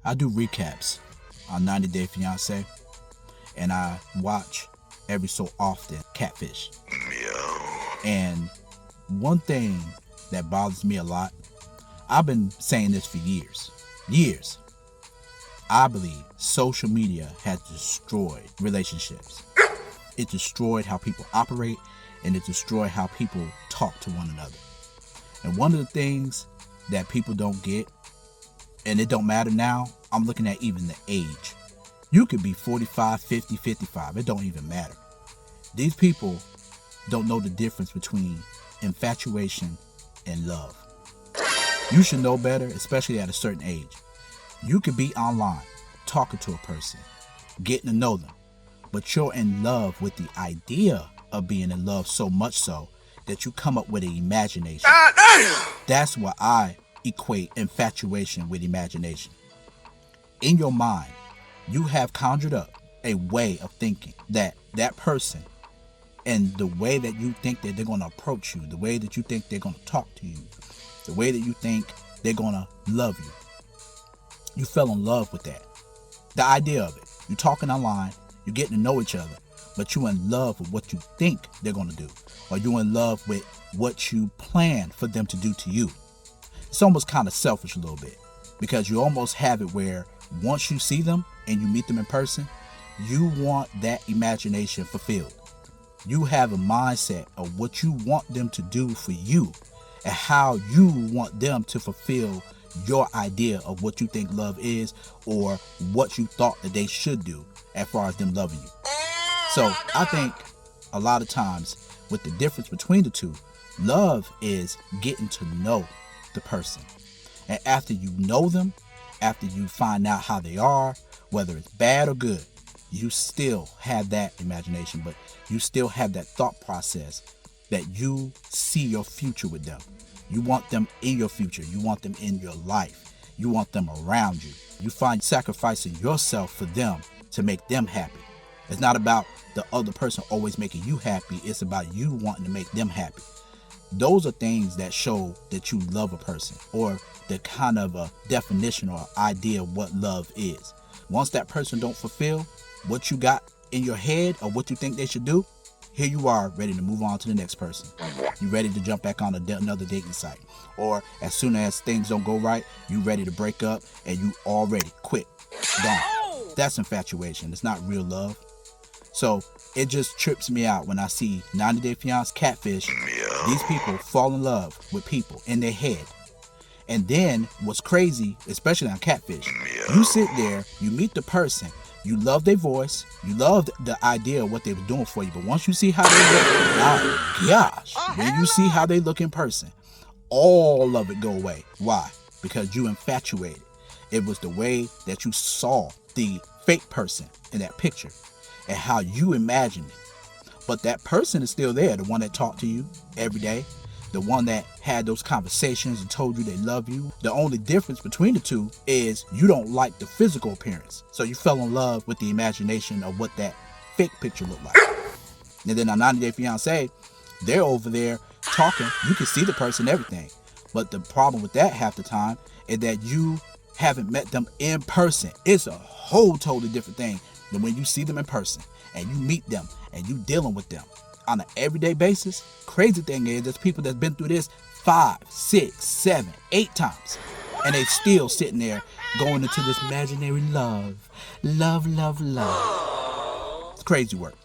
I do recaps on 90 Day Fiancé, and I watch every so often Catfish. And one thing that bothers me a lot, I've been saying this for years. I believe social media has destroyed relationships. It destroyed how people operate, and it destroyed how people talk to one another. And one of the things that people don't get, and it don't matter now, I'm looking at even the age. You could be 45, 50, 55. It don't even matter. These people don't know the difference between infatuation and love. You should know better, especially at a certain age. You could be online, talking to a person, getting to know them, but you're in love with the idea of being in love so much so that you come up with an imagination. That's what I equate infatuation with imagination. In your mind, you have conjured up a way of thinking that person and the way that you think that they're going to approach you, the way that you think they're going to talk to you, the way that you think they're going to love you. You fell in love with that. The idea of it. You're talking online, you're getting to know each other, but you're in love with what you think they're going to do, or you're in love with what you plan for them to do to you. It's almost kind of selfish a little bit, because you almost have it where once you see them and you meet them in person, you want that imagination fulfilled. You have a mindset of what you want them to do for you and how you want them to fulfill your idea of what you think love is, or what you thought that they should do as far as them loving you. So I think a lot of times with the difference between the two, love is getting to know the person. And after you know them, after you find out how they are, whether it's bad or good, you still have that imagination, but you still have that thought process that you see your future with them. You want them in your future. You want them in your life. You want them around you. You find sacrificing yourself for them to make them happy. It's not about the other person always making you happy. It's about you wanting to make them happy. Those are things that show that you love a person, or the kind of a definition or idea of what love is. Once that person don't fulfill what you got in your head or what you think they should do, here you are ready to move on to the next person. You ready to jump back on another dating site. Or as soon as things don't go right, you ready to break up and you already quit. Gone. That's infatuation. It's not real love. So it just trips me out when I see 90 Day Fiancé, Catfish. These people fall in love with people in their head. And then what's crazy, especially on Catfish, you sit there, you meet the person, you love their voice, you love the idea of what they were doing for you, but once you see how they look, oh gosh, when you see how they look in person, all of it go away. Why? Because you infatuated. It was the way that you saw the fake person in that picture and how you imagined it. But that person is still there, the one that talked to you every day, the one that had those conversations and told you they love you. The only difference between the two is you don't like the physical appearance. So you fell in love with the imagination of what that fake picture looked like. And then on 90 Day Fiancé, they're over there talking. You can see the person, everything. But the problem with that half the time is that you haven't met them in person. It's a whole totally different thing than when you see them in person and you meet them and you dealing with them on an everyday basis. Crazy thing is, there's people that's been through this 5, 6, 7, 8 times, and they still sitting there going into this imaginary love. It's crazy work.